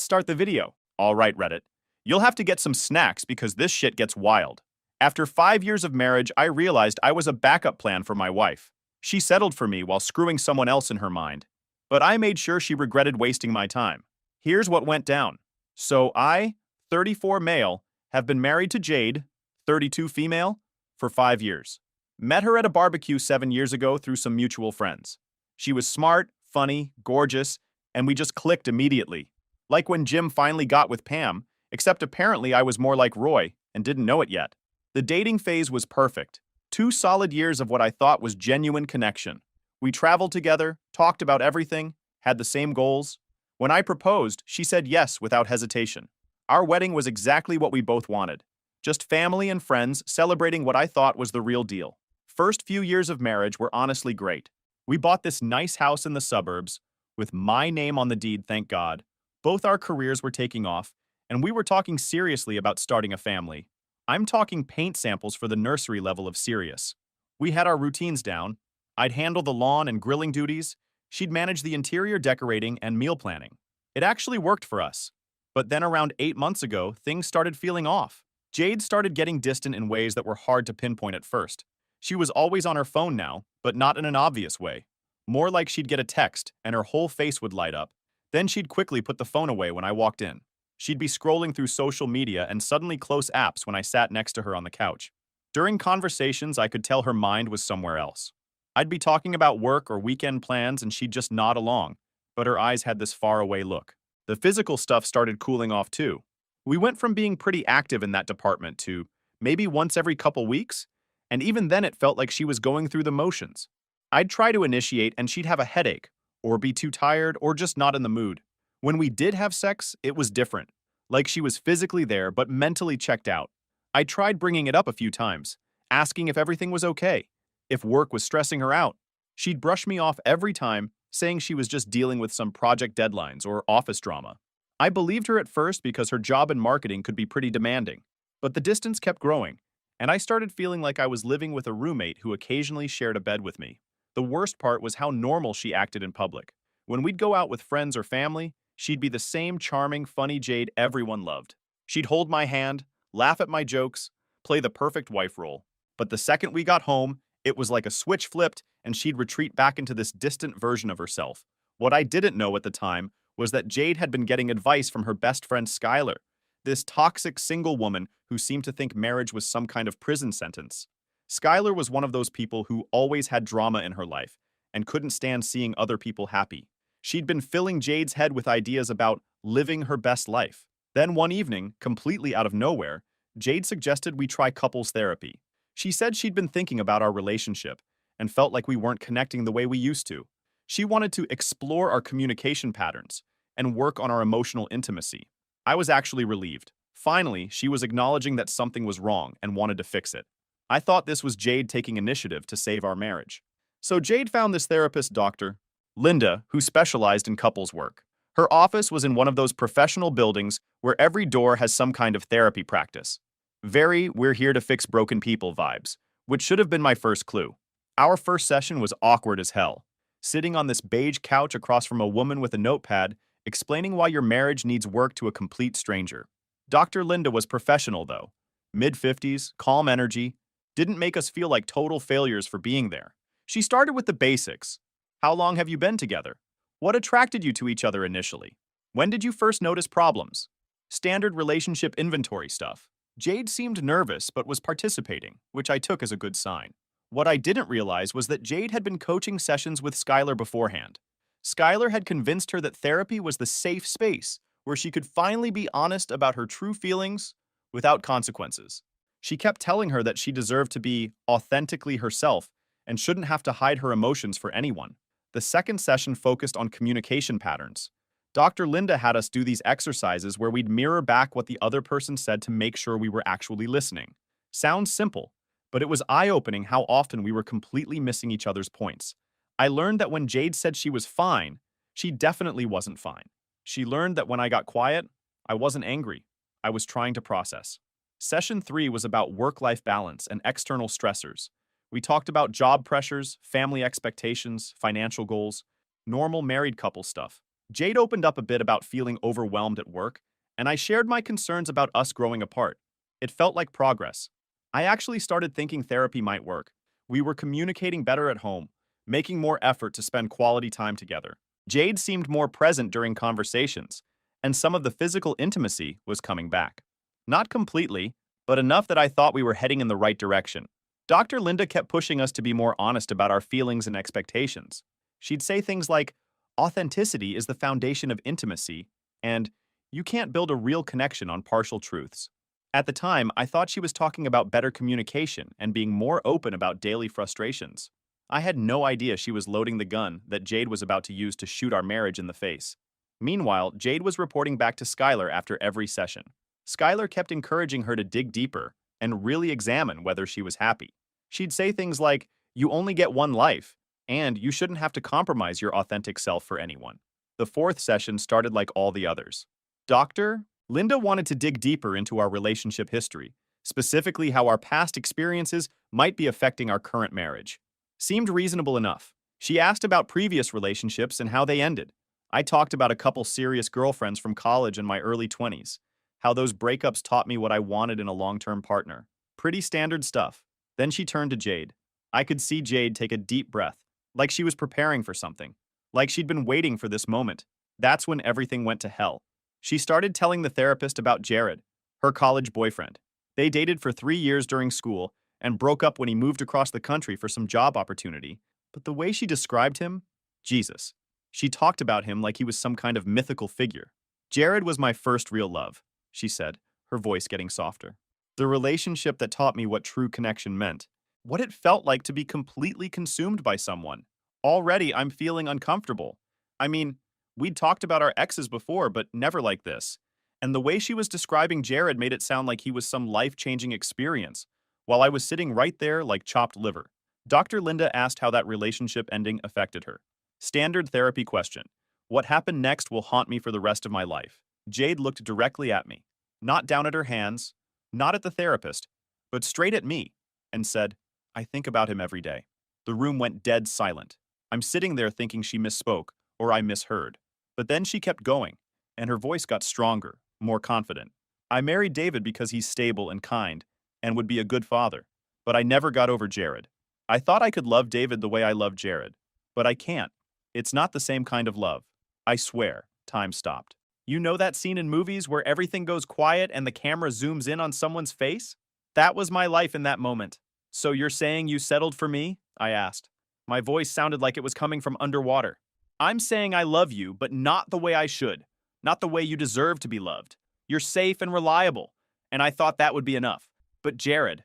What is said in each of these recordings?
Start the video. All right, Reddit. You'll have to get some snacks because this shit gets wild. After 5 years of marriage, I realized I was a backup plan for my wife. She settled for me while screwing someone else in her mind. But I made sure she regretted wasting my time. Here's what went down. So I, 34 male, have been married to Jade, 32 female, for 5 years. Met her at a barbecue 7 years ago through some mutual friends. She was smart, funny, gorgeous, and we just clicked immediately. Like when Jim finally got with Pam, except apparently I was more like Roy and didn't know it yet. The dating phase was perfect. 2 solid years of what I thought was genuine connection. We traveled together, talked about everything, had the same goals. When I proposed, she said yes without hesitation. Our wedding was exactly what we both wanted. Just family and friends celebrating what I thought was the real deal. First few years of marriage were honestly great. We bought this nice house in the suburbs, with my name on the deed, thank God. Both our careers were taking off, and we were talking seriously about starting a family. I'm talking paint samples for the nursery level of serious. We had our routines down. I'd handle the lawn and grilling duties. She'd manage the interior decorating and meal planning. It actually worked for us. But then around 8 months ago, things started feeling off. Jade started getting distant in ways that were hard to pinpoint at first. She was always on her phone now, but not in an obvious way. More like she'd get a text, and her whole face would light up. Then she'd quickly put the phone away when I walked in. She'd be scrolling through social media and suddenly close apps when I sat next to her on the couch. During conversations, I could tell her mind was somewhere else. I'd be talking about work or weekend plans and she'd just nod along, but her eyes had this faraway look. The physical stuff started cooling off too. We went from being pretty active in that department to maybe once every couple weeks, and even then it felt like she was going through the motions. I'd try to initiate and she'd have a headache, or be too tired, or just not in the mood. When we did have sex, it was different. Like she was physically there but mentally checked out. I tried bringing it up a few times, asking if everything was okay, if work was stressing her out. She'd brush me off every time, saying she was just dealing with some project deadlines or office drama. I believed her at first because her job in marketing could be pretty demanding. But the distance kept growing, and I started feeling like I was living with a roommate who occasionally shared a bed with me. The worst part was how normal she acted in public. When we'd go out with friends or family, she'd be the same charming, funny Jade everyone loved. She'd hold my hand, laugh at my jokes, play the perfect wife role. But the second we got home, it was like a switch flipped and she'd retreat back into this distant version of herself. What I didn't know at the time was that Jade had been getting advice from her best friend Skylar, this toxic single woman who seemed to think marriage was some kind of prison sentence. Skylar was one of those people who always had drama in her life and couldn't stand seeing other people happy. She'd been filling Jade's head with ideas about living her best life. Then one evening, completely out of nowhere, Jade suggested we try couples therapy. She said she'd been thinking about our relationship and felt like we weren't connecting the way we used to. She wanted to explore our communication patterns and work on our emotional intimacy. I was actually relieved. Finally, she was acknowledging that something was wrong and wanted to fix it. I thought this was Jade taking initiative to save our marriage. So Jade found this therapist, Dr. Linda, who specialized in couples work. Her office was in one of those professional buildings where every door has some kind of therapy practice. Very "we're here to fix broken people" vibes, which should have been my first clue. Our first session was awkward as hell. Sitting on this beige couch across from a woman with a notepad, explaining why your marriage needs work to a complete stranger. Dr. Linda was professional though. Mid-50s, calm energy, didn't make us feel like total failures for being there. She started with the basics. How long have you been together? What attracted you to each other initially? When did you first notice problems? Standard relationship inventory stuff. Jade seemed nervous but was participating, which I took as a good sign. What I didn't realize was that Jade had been coaching sessions with Skylar beforehand. Skylar had convinced her that therapy was the safe space where she could finally be honest about her true feelings without consequences. She kept telling her that she deserved to be authentically herself and shouldn't have to hide her emotions for anyone. The second session focused on communication patterns. Dr. Linda had us do these exercises where we'd mirror back what the other person said to make sure we were actually listening. Sounds simple, but it was eye-opening how often we were completely missing each other's points. I learned that when Jade said she was fine, she definitely wasn't fine. She learned that when I got quiet, I wasn't angry. I was trying to process. Session 3 was about work-life balance and external stressors. We talked about job pressures, family expectations, financial goals, normal married couple stuff. Jade opened up a bit about feeling overwhelmed at work, and I shared my concerns about us growing apart. It felt like progress. I actually started thinking therapy might work. We were communicating better at home, making more effort to spend quality time together. Jade seemed more present during conversations, and some of the physical intimacy was coming back. Not completely, but enough that I thought we were heading in the right direction. Dr. Linda kept pushing us to be more honest about our feelings and expectations. She'd say things like, authenticity is the foundation of intimacy, and you can't build a real connection on partial truths. At the time, I thought she was talking about better communication and being more open about daily frustrations. I had no idea she was loading the gun that Jade was about to use to shoot our marriage in the face. Meanwhile, Jade was reporting back to Skylar after every session. Skylar kept encouraging her to dig deeper and really examine whether she was happy. She'd say things like, "You only get one life, and you shouldn't have to compromise your authentic self for anyone." The fourth session started like all the others. Dr. Linda wanted to dig deeper into our relationship history, specifically how our past experiences might be affecting our current marriage. Seemed reasonable enough. She asked about previous relationships and how they ended. I talked about a couple serious girlfriends from college in my early 20s, how those breakups taught me what I wanted in a long-term partner. Pretty standard stuff. Then she turned to Jade. I could see Jade take a deep breath, like she was preparing for something, like she'd been waiting for this moment. That's when everything went to hell. She started telling the therapist about Jared, her college boyfriend. They dated for 3 years during school and broke up when he moved across the country for some job opportunity. But the way she described him, Jesus. She talked about him like he was some kind of mythical figure. Jared was my first real love, she said, her voice getting softer. The relationship that taught me what true connection meant, what it felt like to be completely consumed by someone. Already, I'm feeling uncomfortable. I mean, we'd talked about our exes before, but never like this. And the way she was describing Jared made it sound like he was some life-changing experience, while I was sitting right there like chopped liver. Dr. Linda asked how that relationship ending affected her. Standard therapy question. What happened next will haunt me for the rest of my life. Jade looked directly at me, not down at her hands, not at the therapist, but straight at me, and said, I think about him every day. The room went dead silent. I'm sitting there thinking she misspoke, or I misheard. But then she kept going, and her voice got stronger, more confident. I married David because he's stable and kind, and would be a good father. But I never got over Jared. I thought I could love David the way I love Jared. But I can't. It's not the same kind of love. I swear. Time stopped. You know that scene in movies where everything goes quiet and the camera zooms in on someone's face? That was my life in that moment. So you're saying you settled for me? I asked. My voice sounded like it was coming from underwater. I'm saying I love you, but not the way I should. Not the way you deserve to be loved. You're safe and reliable, and I thought that would be enough. But Jared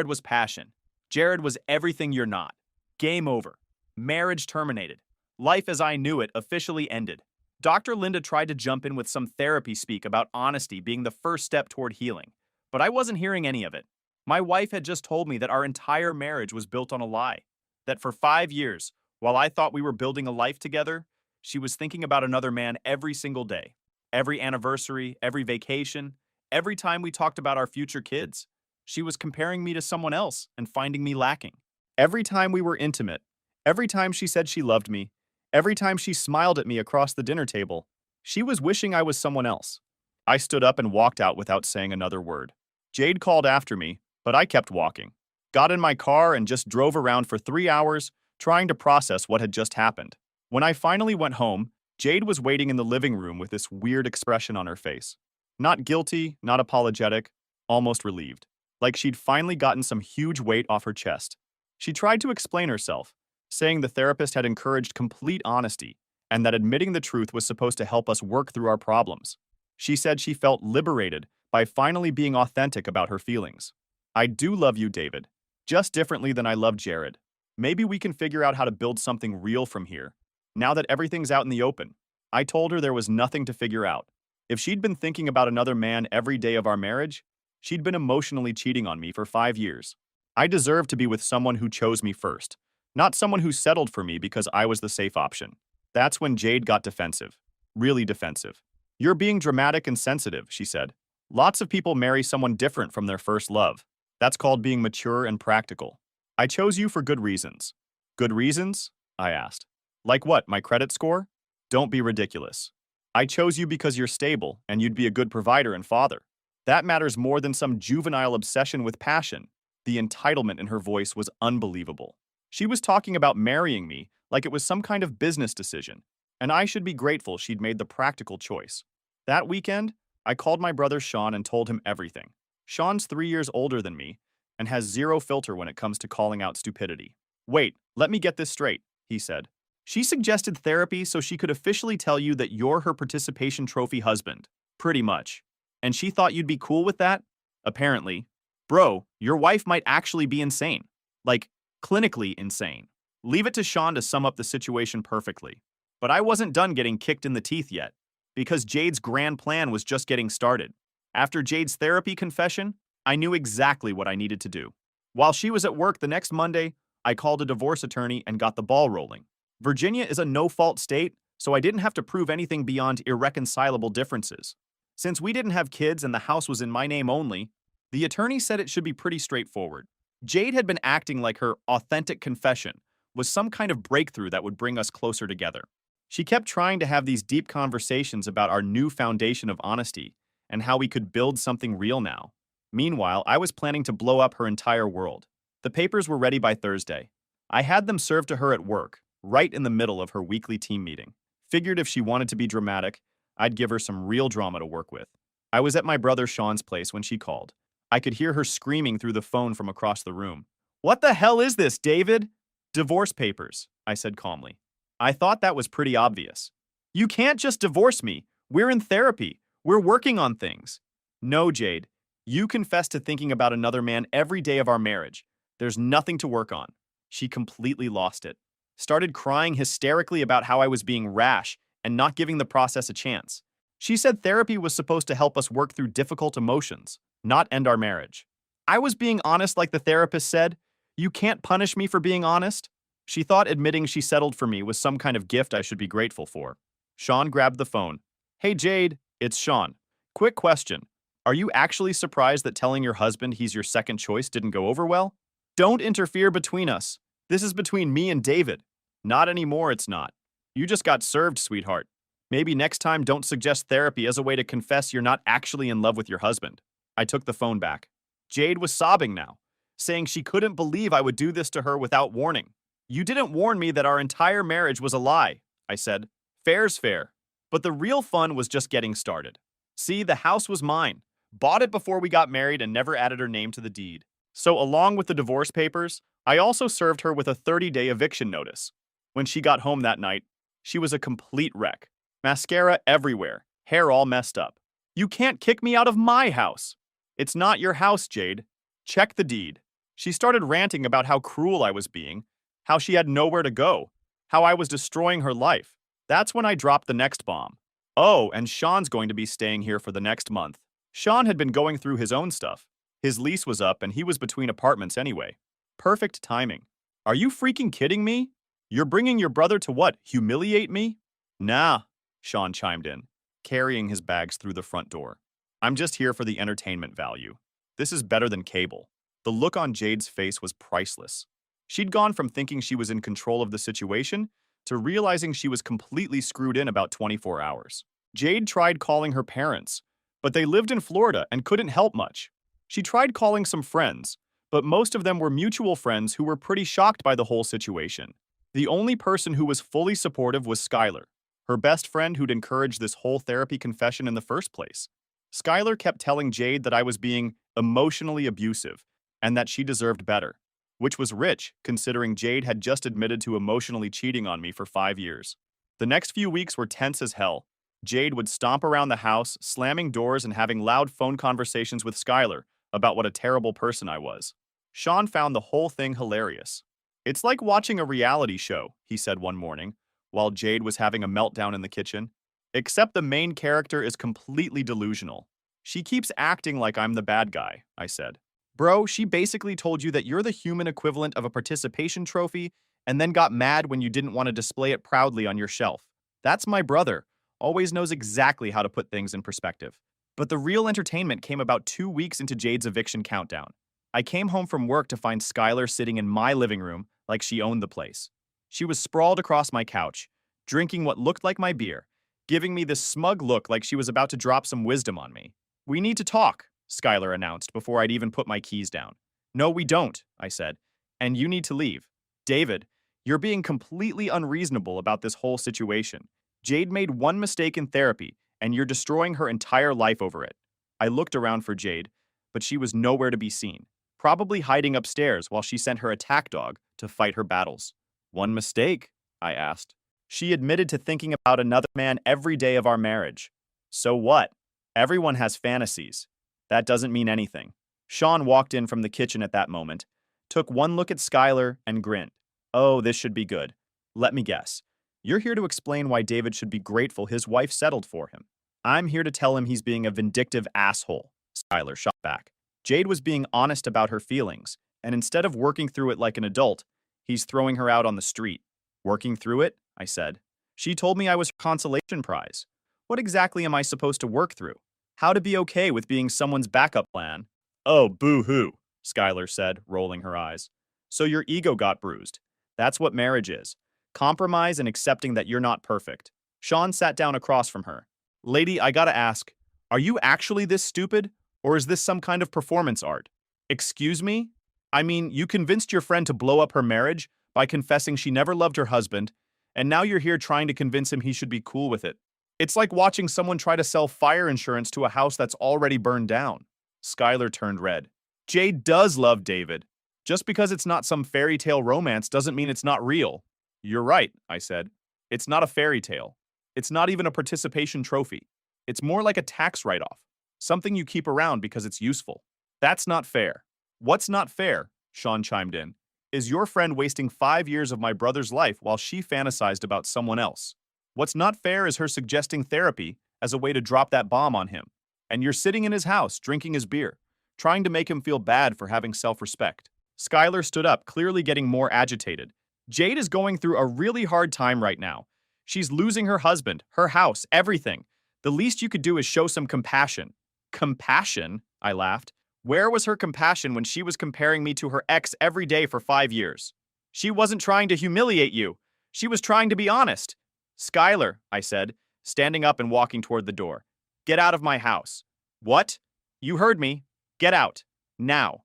was passion. Jared was everything you're not. Game over. Marriage terminated. Life as I knew it officially ended. Dr. Linda tried to jump in with some therapy speak about honesty being the first step toward healing, but I wasn't hearing any of it. My wife had just told me that our entire marriage was built on a lie, that for 5 years, while I thought we were building a life together, she was thinking about another man every single day. Every anniversary, every vacation, every time we talked about our future kids. She was comparing me to someone else and finding me lacking. Every time we were intimate, every time she said she loved me, every time she smiled at me across the dinner table, she was wishing I was someone else. I stood up and walked out without saying another word. Jade called after me, but I kept walking. Got in my car and just drove around for 3 hours, trying to process what had just happened. When I finally went home, Jade was waiting in the living room with this weird expression on her face. Not guilty, not apologetic, almost relieved. Like she'd finally gotten some huge weight off her chest. She tried to explain herself, saying the therapist had encouraged complete honesty and that admitting the truth was supposed to help us work through our problems. She said she felt liberated by finally being authentic about her feelings. I do love you, David, just differently than I love Jared. Maybe we can figure out how to build something real from here, now that everything's out in the open. I told her there was nothing to figure out. If she'd been thinking about another man every day of our marriage, she'd been emotionally cheating on me for 5 years. I deserve to be with someone who chose me first, not someone who settled for me because I was the safe option. That's when Jade got defensive. Really defensive. You're being dramatic and sensitive, she said. Lots of people marry someone different from their first love. That's called being mature and practical. I chose you for good reasons. Good reasons? I asked. Like what, my credit score? Don't be ridiculous. I chose you because you're stable and you'd be a good provider and father. That matters more than some juvenile obsession with passion. The entitlement in her voice was unbelievable. She was talking about marrying me like it was some kind of business decision, and I should be grateful she'd made the practical choice. That weekend, I called my brother Sean and told him everything. Sean's 3 years older than me and has zero filter when it comes to calling out stupidity. Wait, let me get this straight, he said. She suggested therapy so she could officially tell you that you're her participation trophy husband. Pretty much. And she thought you'd be cool with that? Apparently. Bro, your wife might actually be insane. Like, clinically insane. Leave it to Sean to sum up the situation perfectly. But I wasn't done getting kicked in the teeth yet, because Jade's grand plan was just getting started. After Jade's therapy confession, I knew exactly what I needed to do. While she was at work the next Monday, I called a divorce attorney and got the ball rolling. Virginia is a no-fault state, so I didn't have to prove anything beyond irreconcilable differences. Since we didn't have kids and the house was in my name only, the attorney said it should be pretty straightforward. Jade had been acting like her authentic confession was some kind of breakthrough that would bring us closer together. She kept trying to have these deep conversations about our new foundation of honesty and how we could build something real now. Meanwhile, I was planning to blow up her entire world. The papers were ready by Thursday. I had them served to her at work, right in the middle of her weekly team meeting. Figured if she wanted to be dramatic, I'd give her some real drama to work with. I was at my brother Sean's place when she called. I could hear her screaming through the phone from across the room. "What the hell is this, David?" "Divorce papers," I said calmly. I thought that was pretty obvious. "You can't just divorce me. We're in therapy. We're working on things." "No, Jade. You confess to thinking about another man every day of our marriage. There's nothing to work on." She completely lost it. Started crying hysterically about how I was being rash and not giving the process a chance. She said therapy was supposed to help us work through difficult emotions, not end our marriage. I was being honest like the therapist said. You can't punish me for being honest. She thought admitting she settled for me was some kind of gift I should be grateful for. Sean grabbed the phone. "Hey Jade, it's Sean. Quick question. Are you actually surprised that telling your husband he's your second choice didn't go over well? Don't interfere between us. This is between me and David." "Not anymore, it's not. You just got served, sweetheart. Maybe next time don't suggest therapy as a way to confess you're not actually in love with your husband." I took the phone back. Jade was sobbing now, saying she couldn't believe I would do this to her without warning. "You didn't warn me that our entire marriage was a lie," I said. "Fair's fair. But the real fun was just getting started. See, the house was mine. Bought it before we got married and never added her name to the deed. So along with the divorce papers, I also served her with a 30-day eviction notice. When she got home that night, she was a complete wreck. Mascara everywhere, hair all messed up. "You can't kick me out of my house." "It's not your house, Jade. Check the deed." She started ranting about how cruel I was being, how she had nowhere to go, how I was destroying her life. That's when I dropped the next bomb. "Oh, and Sean's going to be staying here for the next month." Sean had been going through his own stuff. His lease was up and he was between apartments anyway. Perfect timing. "Are you freaking kidding me? You're bringing your brother to what, humiliate me?" "Nah," Sean chimed in, carrying his bags through the front door. "I'm just here for the entertainment value. This is better than cable." The look on Jade's face was priceless. She'd gone from thinking she was in control of the situation to realizing she was completely screwed in about 24 hours. Jade tried calling her parents, but they lived in Florida and couldn't help much. She tried calling some friends, but most of them were mutual friends who were pretty shocked by the whole situation. The only person who was fully supportive was Skylar, her best friend who'd encouraged this whole therapy confession in the first place. Skylar kept telling Jade that I was being emotionally abusive and that she deserved better, which was rich considering Jade had just admitted to emotionally cheating on me for 5 years. The next few weeks were tense as hell. Jade would stomp around the house, slamming doors and having loud phone conversations with Skylar about what a terrible person I was. Sean found the whole thing hilarious. "It's like watching a reality show," he said one morning, while Jade was having a meltdown in the kitchen. "Except the main character is completely delusional. She keeps acting like I'm the bad guy," I said. "Bro, she basically told you that you're the human equivalent of a participation trophy and then got mad when you didn't want to display it proudly on your shelf. That's my brother. Always knows exactly how to put things in perspective." But the real entertainment came about 2 weeks into Jade's eviction countdown. I came home from work to find Skylar sitting in my living room like she owned the place. She was sprawled across my couch, drinking what looked like my beer, giving me this smug look like she was about to drop some wisdom on me. "We need to talk," Skylar announced before I'd even put my keys down. "No, we don't," I said. "And you need to leave." "David, you're being completely unreasonable about this whole situation. Jade made one mistake in therapy, and you're destroying her entire life over it." I looked around for Jade, but she was nowhere to be seen, probably hiding upstairs while she sent her attack dog to fight her battles. "One mistake?" I asked. "She admitted to thinking about another man every day of our marriage." "So what? Everyone has fantasies. That doesn't mean anything." Sean walked in from the kitchen at that moment, took one look at Skylar, and grinned. "Oh, this should be good. Let me guess. You're here to explain why David should be grateful his wife settled for him." "I'm here to tell him he's being a vindictive asshole," Skylar shot back. "Jade was being honest about her feelings, and instead of working through it like an adult, he's throwing her out on the street." "Working through it?" I said. "She told me I was her consolation prize. What exactly am I supposed to work through? How to be okay with being someone's backup plan?" "Oh, boo-hoo," Skylar said, rolling her eyes. "So your ego got bruised. That's what marriage is. Compromise and accepting that you're not perfect." Sean sat down across from her. "Lady, I gotta ask, are you actually this stupid, or is this some kind of performance art?" "Excuse me? I mean, you convinced your friend to blow up her marriage by confessing she never loved her husband, and now you're here trying to convince him he should be cool with it. It's like watching someone try to sell fire insurance to a house that's already burned down." Skylar turned red. "Jade does love David. Just because it's not some fairy tale romance doesn't mean it's not real." "You're right," I said. "It's not a fairy tale. It's not even a participation trophy. It's more like a tax write-off, something you keep around because it's useful." "That's not fair." "What's not fair," Sean chimed in, "is your friend wasting 5 years of my brother's life while she fantasized about someone else. What's not fair is her suggesting therapy as a way to drop that bomb on him. And you're sitting in his house, drinking his beer, trying to make him feel bad for having self-respect." Skylar stood up, clearly getting more agitated. "Jade is going through a really hard time right now. She's losing her husband, her house, everything. The least you could do is show some compassion." "Compassion?" I laughed. "Where was her compassion when she was comparing me to her ex every day for 5 years? She wasn't trying to humiliate you. She was trying to be honest." "Skylar," I said, standing up and walking toward the door. "Get out of my house." "What?" "You heard me. Get out. Now."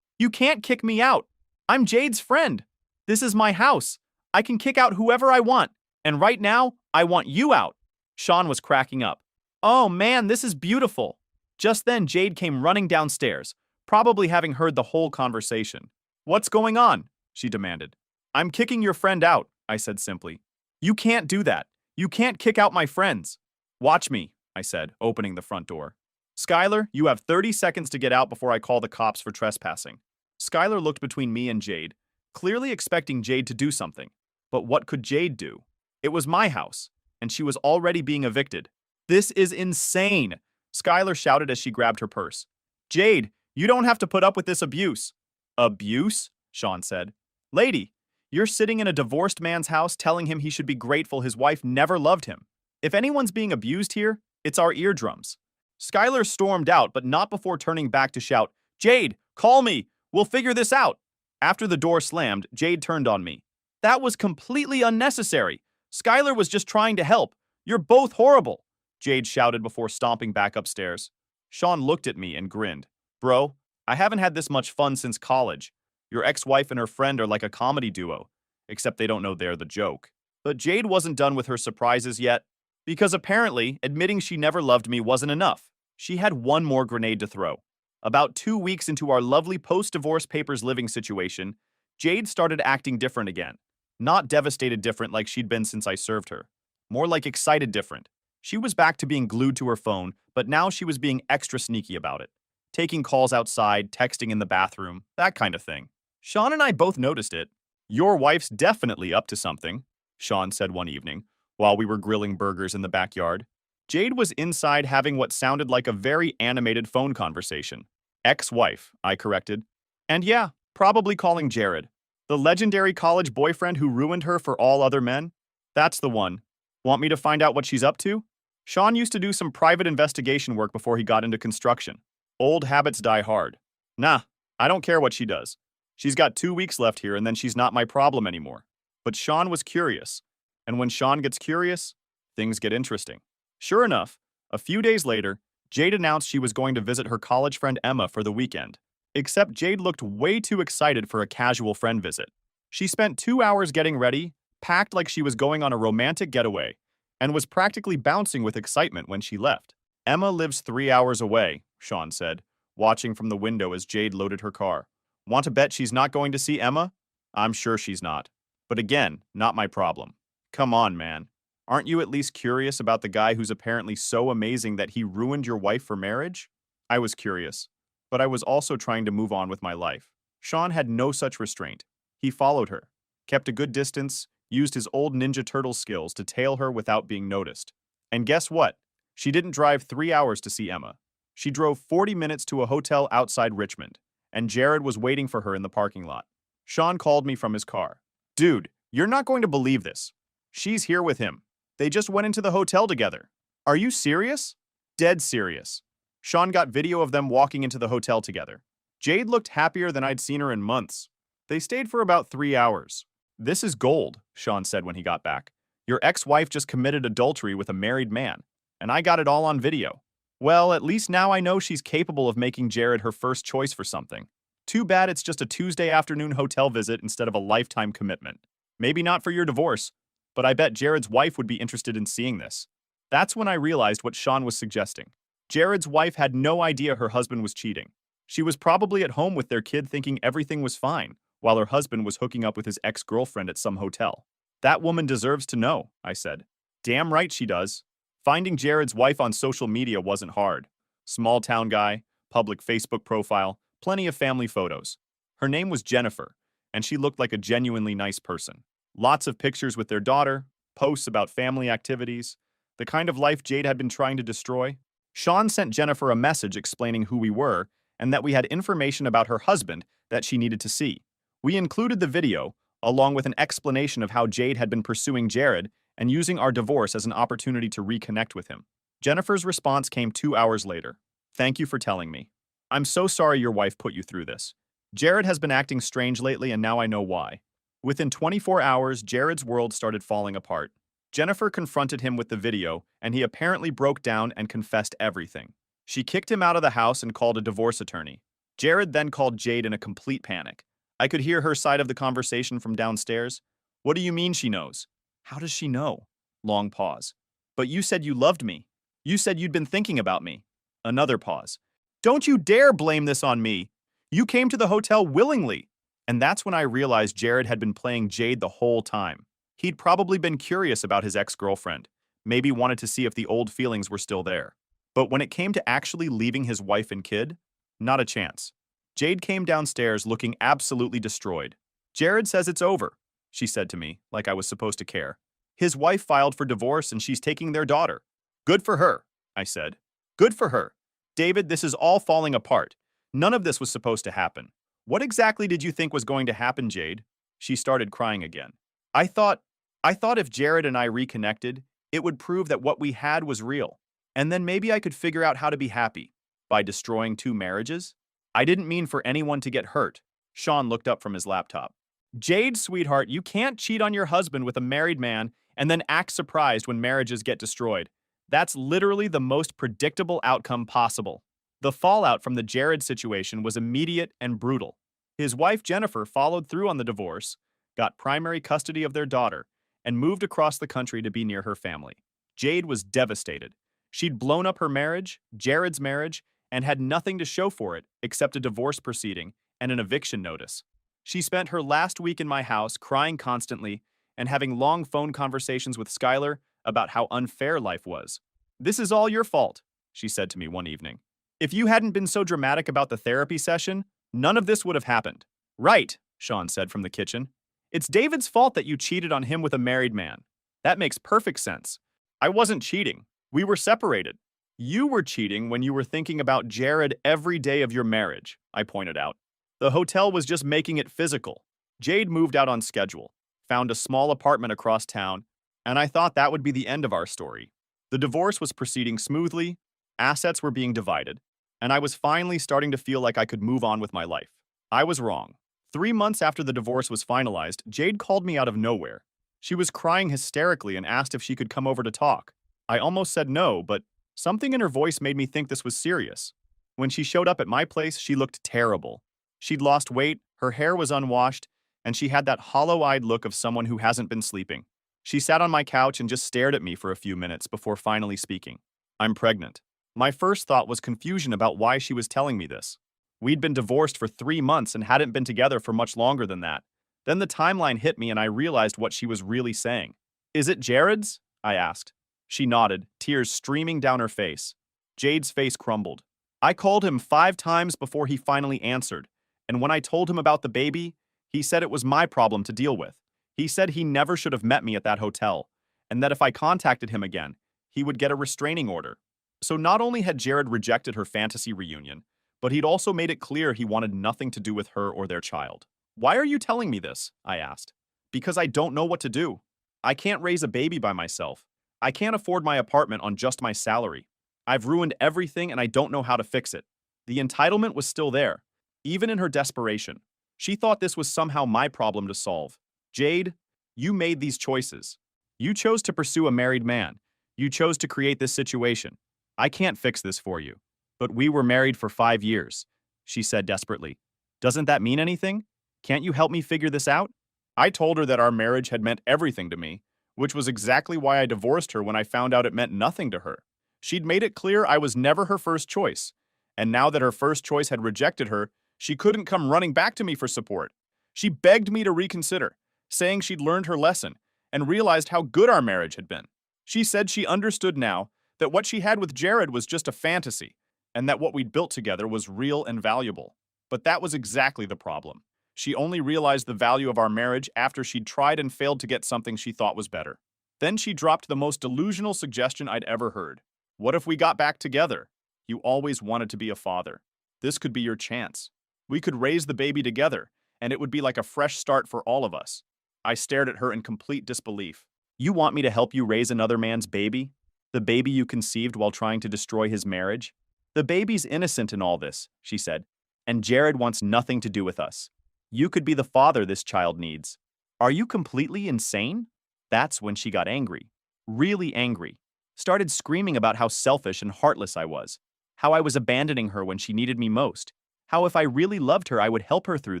"You can't kick me out. I'm Jade's friend. This is my house. I can kick out whoever I want. And right now, I want you out." Sean was cracking up. "Oh man, this is beautiful." Just then, Jade came running downstairs, probably having heard the whole conversation. "What's going on?" she demanded. "I'm kicking your friend out," I said simply. "You can't do that. You can't kick out my friends." "Watch me," I said, opening the front door. "Skylar, you have 30 seconds to get out before I call the cops for trespassing." Skylar looked between me and Jade, clearly expecting Jade to do something. But what could Jade do? It was my house, and she was already being evicted. "This is insane," Skylar shouted as she grabbed her purse. "Jade, you don't have to put up with this abuse." "Abuse?" Sean said. "Lady, you're sitting in a divorced man's house telling him he should be grateful his wife never loved him. If anyone's being abused here, it's our eardrums." Skylar stormed out, but not before turning back to shout, "Jade, call me! We'll figure this out." After the door slammed, Jade turned on me. "That was completely unnecessary. Skylar was just trying to help. You're both horrible," Jade shouted before stomping back upstairs. Sean looked at me and grinned. "Bro, I haven't had this much fun since college. Your ex-wife and her friend are like a comedy duo, except they don't know they're the joke." But Jade wasn't done with her surprises yet, because apparently admitting she never loved me wasn't enough. She had one more grenade to throw. About 2 weeks into our lovely post-divorce papers living situation, Jade started acting different again. Not devastated different like she'd been since I served her. More like excited different. She was back to being glued to her phone, but now she was being extra sneaky about it. Taking calls outside, texting in the bathroom, that kind of thing. Sean and I both noticed it. "Your wife's definitely up to something," Sean said one evening, while we were grilling burgers in the backyard. Jade was inside having what sounded like a very animated phone conversation. "Ex-wife," I corrected. "And yeah, probably calling Jared. The legendary college boyfriend who ruined her for all other men? That's the one. Want me to find out what she's up to?" Sean used to do some private investigation work before he got into construction. Old habits die hard. "Nah, I don't care what she does. She's got 2 weeks left here and then she's not my problem anymore." But Sean was curious. And when Sean gets curious, things get interesting. Sure enough, a few days later, Jade announced she was going to visit her college friend Emma for the weekend. Except Jade looked way too excited for a casual friend visit. She spent 2 hours getting ready, packed like she was going on a romantic getaway, and was practically bouncing with excitement when she left. Emma lives 3 hours away, Sean said, watching from the window as Jade loaded her car. Want to bet she's not going to see Emma? I'm sure she's not. But again, not my problem. Come on, man. Aren't you at least curious about the guy who's apparently so amazing that he ruined your wife for marriage? I was curious, but I was also trying to move on with my life. Sean had no such restraint. He followed her, kept a good distance, used his old Ninja Turtle skills to tail her without being noticed. And guess what? She didn't drive 3 hours to see Emma. She drove 40 minutes to a hotel outside Richmond, and Jared was waiting for her in the parking lot. Sean called me from his car. Dude, you're not going to believe this. She's here with him. They just went into the hotel together. Are you serious? Dead serious. Sean got video of them walking into the hotel together. Jade looked happier than I'd seen her in months. They stayed for about 3 hours. This is gold, Sean said when he got back. Your ex-wife just committed adultery with a married man, and I got it all on video. Well, at least now I know she's capable of making Jared her first choice for something. Too bad it's just a Tuesday afternoon hotel visit instead of a lifetime commitment. Maybe not for your divorce, but I bet Jared's wife would be interested in seeing this. That's when I realized what Sean was suggesting. Jared's wife had no idea her husband was cheating. She was probably at home with their kid thinking everything was fine, while her husband was hooking up with his ex-girlfriend at some hotel. That woman deserves to know, I said. Damn right she does. Finding Jared's wife on social media wasn't hard. Small town guy, public Facebook profile, plenty of family photos. Her name was Jennifer, and she looked like a genuinely nice person. Lots of pictures with their daughter, posts about family activities, the kind of life Jade had been trying to destroy. Sean sent Jennifer a message explaining who we were and that we had information about her husband that she needed to see. We included the video, along with an explanation of how Jade had been pursuing Jared and using our divorce as an opportunity to reconnect with him. Jennifer's response came 2 hours later. Thank you for telling me. I'm so sorry your wife put you through this. Jared has been acting strange lately and now I know why. Within 24 hours, Jared's world started falling apart. Jennifer confronted him with the video, and he apparently broke down and confessed everything. She kicked him out of the house and called a divorce attorney. Jared then called Jade in a complete panic. I could hear her side of the conversation from downstairs. What do you mean she knows? How does she know? Long pause. But you said you loved me. You said you'd been thinking about me. Another pause. Don't you dare blame this on me. You came to the hotel willingly. And that's when I realized Jared had been playing Jade the whole time. He'd probably been curious about his ex-girlfriend, maybe wanted to see if the old feelings were still there. But when it came to actually leaving his wife and kid, not a chance. Jade came downstairs looking absolutely destroyed. Jared says it's over, she said to me, like I was supposed to care. His wife filed for divorce and she's taking their daughter. Good for her, I said. Good for her. David, this is all falling apart. None of this was supposed to happen. What exactly did you think was going to happen, Jade? She started crying again. I thought if Jared and I reconnected, it would prove that what we had was real. And then maybe I could figure out how to be happy. By destroying 2 marriages? I didn't mean for anyone to get hurt. Sean looked up from his laptop. Jade, sweetheart, you can't cheat on your husband with a married man and then act surprised when marriages get destroyed. That's literally the most predictable outcome possible. The fallout from the Jared situation was immediate and brutal. His wife Jennifer followed through on the divorce, got primary custody of their daughter, and moved across the country to be near her family. Jade was devastated. She'd blown up her marriage, Jared's marriage, and had nothing to show for it except a divorce proceeding and an eviction notice. She spent her last week in my house crying constantly and having long phone conversations with Skylar about how unfair life was. This is all your fault, she said to me one evening. If you hadn't been so dramatic about the therapy session, none of this would have happened. Right, Sean said from the kitchen. It's David's fault that you cheated on him with a married man. That makes perfect sense. I wasn't cheating. We were separated. You were cheating when you were thinking about Jared every day of your marriage, I pointed out. The hotel was just making it physical. Jade moved out on schedule, found a small apartment across town, and I thought that would be the end of our story. The divorce was proceeding smoothly, assets were being divided, and I was finally starting to feel like I could move on with my life. I was wrong. 3 months after the divorce was finalized, Jade called me out of nowhere. She was crying hysterically and asked if she could come over to talk. I almost said no, but something in her voice made me think this was serious. When she showed up at my place, she looked terrible. She'd lost weight, her hair was unwashed, and she had that hollow-eyed look of someone who hasn't been sleeping. She sat on my couch and just stared at me for a few minutes before finally speaking. I'm pregnant. My first thought was confusion about why she was telling me this. We'd been divorced for 3 months and hadn't been together for much longer than that. Then the timeline hit me and I realized what she was really saying. Is it Jared's? I asked. She nodded, tears streaming down her face. Jade's face crumbled. I called him 5 times before he finally answered, and when I told him about the baby, he said it was my problem to deal with. He said he never should have met me at that hotel, and that if I contacted him again, he would get a restraining order. So not only had Jared rejected her fantasy reunion, but he'd also made it clear he wanted nothing to do with her or their child. Why are you telling me this? I asked. Because I don't know what to do. I can't raise a baby by myself. I can't afford my apartment on just my salary. I've ruined everything and I don't know how to fix it. The entitlement was still there, even in her desperation. She thought this was somehow my problem to solve. Jade, you made these choices. You chose to pursue a married man. You chose to create this situation. I can't fix this for you. But we were married for 5 years, she said desperately. Doesn't that mean anything? Can't you help me figure this out? I told her that our marriage had meant everything to me, which was exactly why I divorced her when I found out it meant nothing to her. She'd made it clear I was never her first choice, and now that her first choice had rejected her, she couldn't come running back to me for support. She begged me to reconsider, saying she'd learned her lesson and realized how good our marriage had been. She said she understood now that what she had with Jared was just a fantasy, and that what we'd built together was real and valuable. But that was exactly the problem. She only realized the value of our marriage after she'd tried and failed to get something she thought was better. Then she dropped the most delusional suggestion I'd ever heard. What if we got back together? You always wanted to be a father. This could be your chance. We could raise the baby together, and it would be like a fresh start for all of us. I stared at her in complete disbelief. You want me to help you raise another man's baby? The baby you conceived while trying to destroy his marriage? The baby's innocent in all this, she said, and Jared wants nothing to do with us. You could be the father this child needs. Are you completely insane? That's when she got angry. Really angry. Started screaming about how selfish and heartless I was. How I was abandoning her when she needed me most. How if I really loved her, I would help her through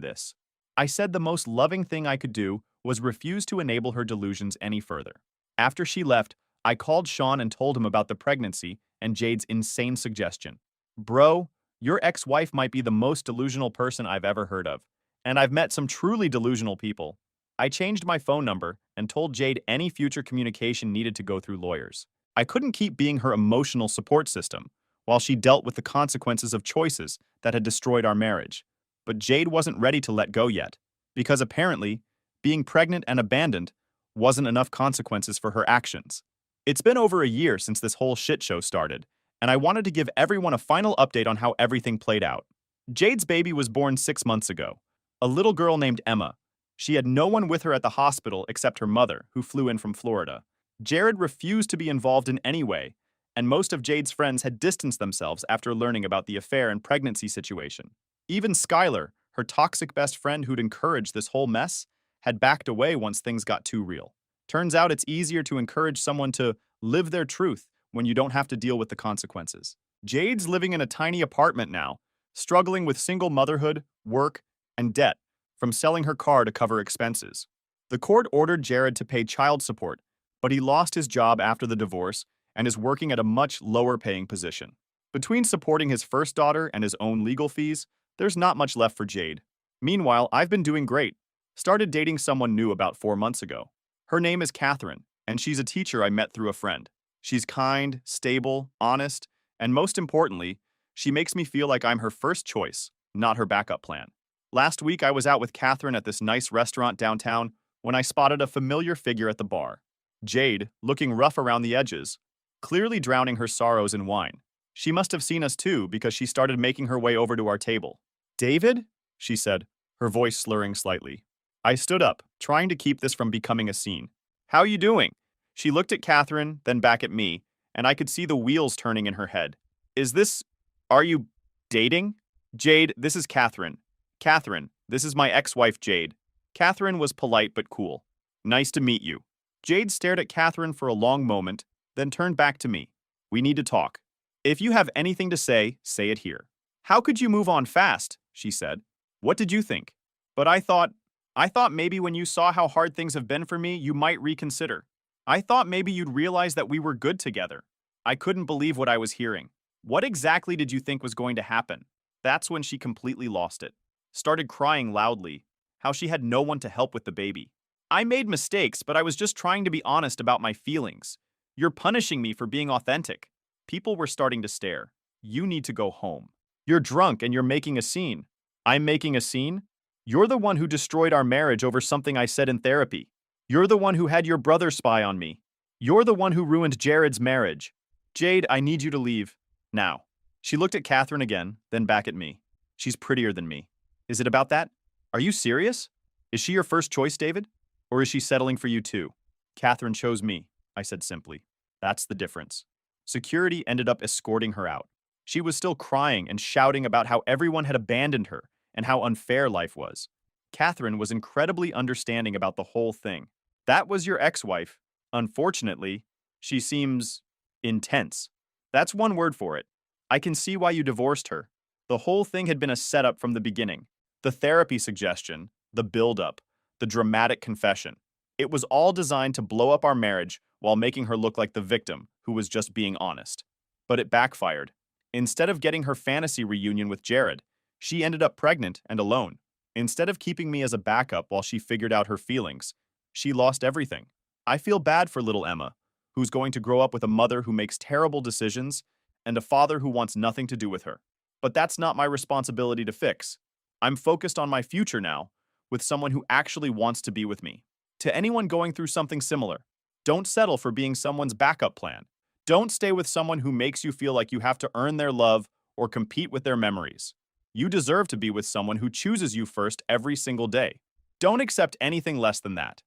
this. I said the most loving thing I could do was refuse to enable her delusions any further. After she left, I called Sean and told him about the pregnancy and Jade's insane suggestion. Bro, your ex-wife might be the most delusional person I've ever heard of. And I've met some truly delusional people. I changed my phone number and told Jade any future communication needed to go through lawyers. I couldn't keep being her emotional support system while she dealt with the consequences of choices that had destroyed our marriage. But Jade wasn't ready to let go yet, because apparently, being pregnant and abandoned wasn't enough consequences for her actions. It's been over a year since this whole shit show started, and I wanted to give everyone a final update on how everything played out. Jade's baby was born 6 months ago. A little girl named Emma. She had no one with her at the hospital except her mother, who flew in from Florida. Jared refused to be involved in any way, and most of Jade's friends had distanced themselves after learning about the affair and pregnancy situation. Even Skylar, her toxic best friend who'd encouraged this whole mess, had backed away once things got too real. Turns out it's easier to encourage someone to live their truth when you don't have to deal with the consequences. Jade's living in a tiny apartment now, struggling with single motherhood, work, and debt from selling her car to cover expenses. The court ordered Jared to pay child support, but he lost his job after the divorce and is working at a much lower-paying position. Between supporting his first daughter and his own legal fees, there's not much left for Jade. Meanwhile, I've been doing great. Started dating someone new about 4 months ago. Her name is Catherine, and she's a teacher I met through a friend. She's kind, stable, honest, and most importantly, she makes me feel like I'm her first choice, not her backup plan. Last week, I was out with Catherine at this nice restaurant downtown when I spotted a familiar figure at the bar. Jade, looking rough around the edges, clearly drowning her sorrows in wine. She must have seen us too because she started making her way over to our table. David? She said, her voice slurring slightly. I stood up, trying to keep this from becoming a scene. How you doing? She looked at Catherine, then back at me, and I could see the wheels turning in her head. Are you dating? Jade, this is Catherine. Catherine, this is my ex-wife Jade. Catherine was polite but cool. Nice to meet you. Jade stared at Catherine for a long moment, then turned back to me. We need to talk. If you have anything to say it here. How could you move on fast? She said. What did you think? But I thought maybe when you saw how hard things have been for me, you might reconsider. I thought maybe you'd realize that we were good together. I couldn't believe what I was hearing. What exactly did you think was going to happen? That's when she completely lost it. Started crying loudly, how she had no one to help with the baby. I made mistakes, but I was just trying to be honest about my feelings. You're punishing me for being authentic. People were starting to stare. You need to go home. You're drunk and you're making a scene. I'm making a scene? You're the one who destroyed our marriage over something I said in therapy. You're the one who had your brother spy on me. You're the one who ruined Jared's marriage. Jade, I need you to leave. Now. She looked at Catherine again, then back at me. She's prettier than me. Is it about that? Are you serious? Is she your first choice, David? Or is she settling for you too? Catherine chose me, I said simply. That's the difference. Security ended up escorting her out. She was still crying and shouting about how everyone had abandoned her and how unfair life was. Catherine was incredibly understanding about the whole thing. That was your ex-wife. Unfortunately, she seems intense. That's one word for it. I can see why you divorced her. The whole thing had been a setup from the beginning. The therapy suggestion, the build-up, the dramatic confession. It was all designed to blow up our marriage while making her look like the victim who was just being honest. But it backfired. Instead of getting her fantasy reunion with Jared, she ended up pregnant and alone. Instead of keeping me as a backup while she figured out her feelings, she lost everything. I feel bad for little Emma, who's going to grow up with a mother who makes terrible decisions and a father who wants nothing to do with her. But that's not my responsibility to fix. I'm focused on my future now, with someone who actually wants to be with me. To anyone going through something similar, don't settle for being someone's backup plan. Don't stay with someone who makes you feel like you have to earn their love or compete with their memories. You deserve to be with someone who chooses you first every single day. Don't accept anything less than that.